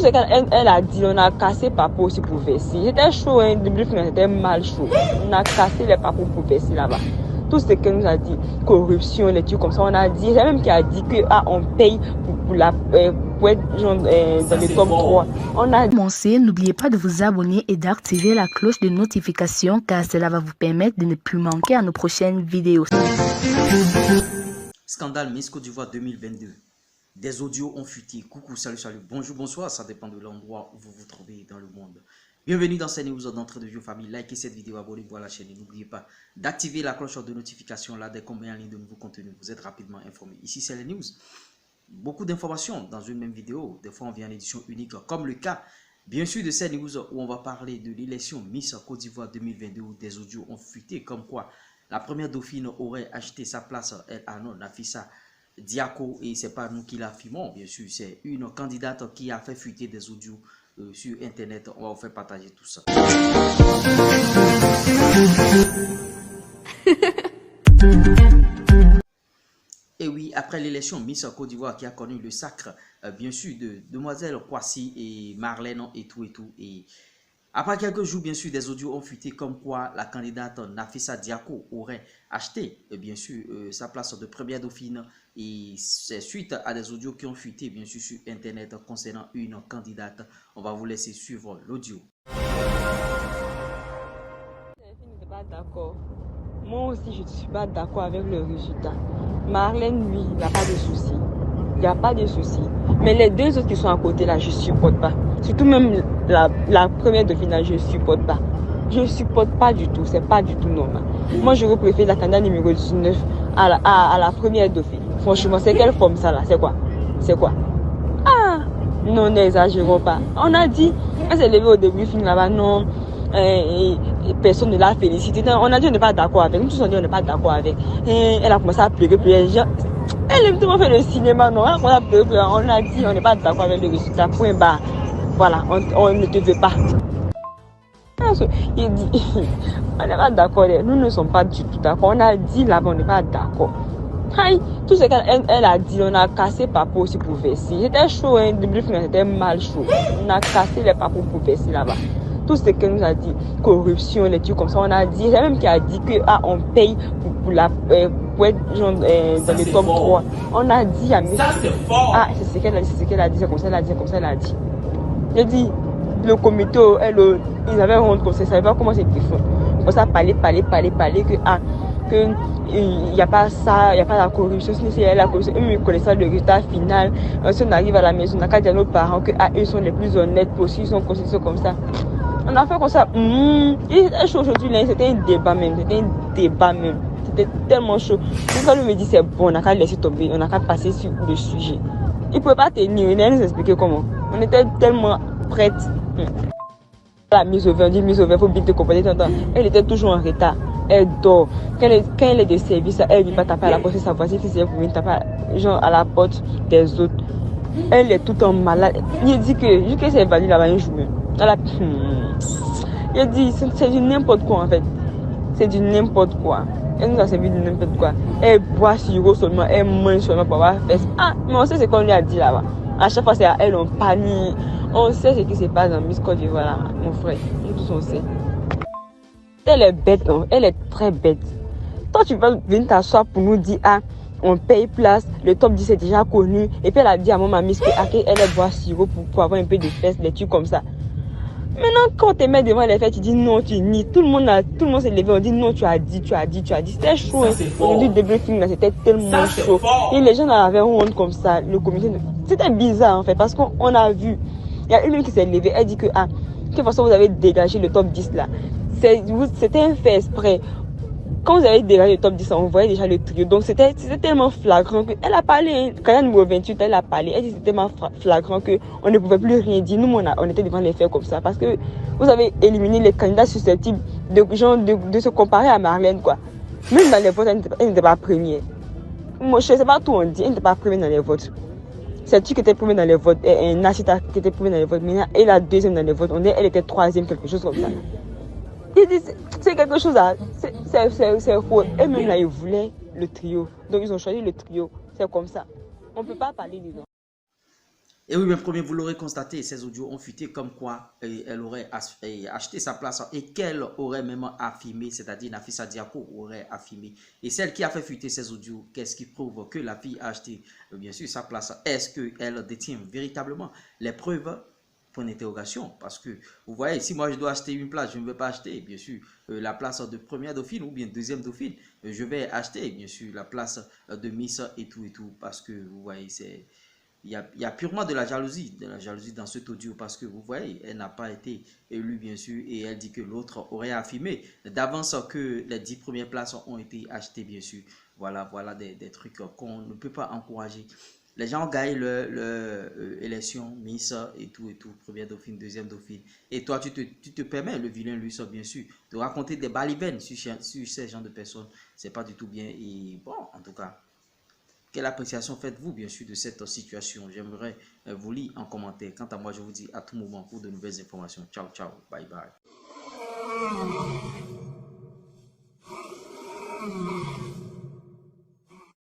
C'est qu'elle a dit, on a cassé Papo aussi pour Vessi. C'était chaud, hein, le briefing était mal chaud. On a cassé les Papos pour Vessi là-bas. Tout ce qu'elle nous a dit, corruption, les trucs comme ça, on a dit, c'est même qui a dit que on paye pour être genre, dans le top 3. On a commencé, n'oubliez pas de vous abonner et d'activer la cloche de notification car cela va vous permettre de ne plus manquer à nos prochaines vidéos. Scandale Miss Côte d'Ivoire 2022. Des audios ont fuité. Coucou, salut, bonjour, bonsoir. Ça dépend de l'endroit où vous vous trouvez dans le monde. Bienvenue dans cette news d'entrée de jeu famille. Likez cette vidéo, abonnez-vous à la chaîne et n'oubliez pas d'activer la cloche de notification là dès qu'on met en ligne de nouveaux contenus. Vous êtes rapidement informés. Ici, c'est les news. Beaucoup d'informations dans une même vidéo. Des fois, on vient en édition unique, comme le cas, bien sûr, de cette news où on va parler de l'élection Miss Côte d'Ivoire 2022 où des audios ont fuité, comme quoi la première dauphine aurait acheté sa place, elle annonce Nafissa Diako, et c'est pas nous qui l'affirmons, bien sûr, c'est une candidate qui a fait fuiter des audios sur internet. On va vous faire partager tout ça. Et oui, après l'élection Miss Côte d'Ivoire qui a connu le sacre, bien sûr, de Demoiselle Kwasi et Marlène et tout. Et après quelques jours, bien sûr, des audios ont fuité comme quoi la candidate Nafissa Diako aurait acheté, bien sûr, sa place de première dauphine. Et c'est suite à des audios qui ont fuité, bien sûr, sur Internet concernant une candidate. On va vous laisser suivre l'audio. Je suis pas d'accord. Moi aussi, je ne suis pas d'accord avec le résultat. Marlène, lui, il n'a pas de soucis. Il n'y a pas de soucis. Mais les deux autres qui sont à côté, là, je ne supporte pas. Surtout même la première dauphine, là, je ne supporte pas. Je ne supporte pas du tout. C'est pas du tout normal. Moi, je préfère la candidate numéro 19 à la première dauphine. Franchement, c'est quelle forme ça, là? C'est quoi? C'est quoi? Ah! Non, n'exagérons pas. On a dit, elle s'est levée au début, film là-bas, non. Et personne ne l'a félicité. On a dit on n'est pas d'accord avec. Nous tous on dit on n'est pas d'accord avec. Et elle a commencé à pleurer. Elle a tellement fait le cinéma, non? Elle a commencé à pleurer. On a dit on n'est pas d'accord avec le résultat. Point barre. Voilà, on ne te veut pas. Il dit on n'est pas d'accord. Nous ne sommes pas du tout d'accord. On a dit là-bas on n'est pas d'accord. Tout ce qu'elle a dit, on a cassé Papo aussi pour Vessi. C'était chaud, hein, le briefing était mal chaud. On a cassé les Papos pour Vessi là-bas. Tout ce qu'elle nous a dit, corruption, les trucs comme ça, on a dit, c'est même qui a dit que on paye pour être genre, dans le top 3. On a dit à Miss. Ah, c'est ce qu'elle a dit, c'est ce qu'elle a dit, c'est comme ça, elle a dit, comme ça, elle a dit. J'ai dit, le comité, ils avaient honte comme ça, ils ne savaient pas comment c'était fait. On commençait à parler, que il n'y a pas ça, il n'y a pas la corruption, si elle la corruption, eux ils connaissent le résultat final. Si on arrive à la maison, on n'a qu'à dire à nos parents que eux sont les plus honnêtes possibles, ils sont considérés comme ça. On a fait comme ça. C'était chaud aujourd'hui, c'était un débat même, c'était tellement chaud. Quand lui me dit c'est bon, on n'a qu'à laisser tomber, on n'a qu'à passer sur le sujet. Il ne pouvait pas tenir, il nous expliquer comment. On était tellement prêtes. La mise au vert, on dit mise au vert, il faut bien te comporter. Elle était toujours en retard. Elle dort. Quand elle est de service, elle ne va pas taper à la porte de sa voisine si c'est pour venir taper genre à la porte des autres. Elle est tout le temps malade. Il dit que c'est évalué là-bas un jour même. Il dit c'est du n'importe quoi en fait. C'est du n'importe quoi. Elle nous a servi de n'importe quoi. Elle boit sirop seulement, elle mange seulement pour avoir fait. Ah, mais on sait ce qu'on lui a dit là-bas. À chaque fois c'est à elle, on panique. On sait ce qui se passe dans Miss Côte d'Ivoire là, mon frère. Nous tous on sait. Elle est bête, non? Elle est très bête. Toi, tu vas venir t'asseoir pour nous dire, ah, on paye place, le top 10 est déjà connu. Et puis elle a dit à mon mamie qu'elle est boire sirop pour avoir un peu de fesses, des trucs comme ça. Maintenant, quand tu te mets devant les faits, tu dis non, tu nies. Tout le monde s'est levé, on dit non, tu as dit. C'était chaud. Aujourd'hui, début film, c'était tellement chaud. Et les gens avaient honte comme ça. Le comité, c'était bizarre en fait, parce qu'on a vu. Il y a une qui s'est levée, elle dit que, ah, de toute façon, vous avez dégagé le top 10 là. C'était un fait exprès. Quand vous avez dégagé le top 10, on voyait déjà le trio. Donc c'était tellement flagrant qu'elle a parlé. Quand elle numéro 28, elle a parlé. Elle dit que c'était tellement flagrant qu'on ne pouvait plus rien dire. Nous, on était devant les faits comme ça. Parce que vous avez éliminé les candidats susceptibles de se comparer à Marlène, quoi. Même dans les votes, elle n'était pas première. Moi, je ne sais pas tout on dit. Elle n'était pas première dans les votes. C'est tu qui était première dans les votes. Et Nashita qui était première dans les votes. Maintenant, elle est la deuxième dans les votes. Elle était troisième, quelque chose comme ça. C'est quelque chose à... C'est faux. Et même là, ils voulaient le trio. Donc, ils ont choisi le trio. C'est comme ça. On ne peut pas parler dedans. Et oui, mes premiers, vous l'aurez constaté, ces audios ont fuité comme quoi elle aurait acheté sa place et qu'elle aurait même affirmé, c'est-à-dire Nafisa Diako aurait affirmé. Et celle qui a fait fuiter ces audios, qu'est-ce qui prouve que la fille a acheté, bien sûr, sa place? Est-ce qu'elle détient véritablement les preuves? Point d'interrogation, parce que vous voyez, si moi je dois acheter une place, je ne vais pas acheter bien sûr la place de première dauphine ou bien deuxième dauphine, je vais acheter bien sûr la place de Miss et tout, parce que vous voyez, il y a purement de la jalousie dans cet audio, parce que vous voyez, elle n'a pas été élue bien sûr, et elle dit que l'autre aurait affirmé d'avance que les 10 premières places ont été achetées bien sûr. Voilà des trucs qu'on ne peut pas encourager. Les gens ont gagné leur élection, Miss et tout, première dauphine, deuxième dauphine. Et toi, tu te permets, le vilain lui, bien sûr, de raconter des balivernes sur ces gens de personnes. C'est pas du tout bien. Et bon, en tout cas, quelle appréciation faites-vous, bien sûr, de cette situation? J'aimerais vous lire en commentaire. Quant à moi, je vous dis à tout moment pour de nouvelles informations. Ciao, ciao. Bye, bye.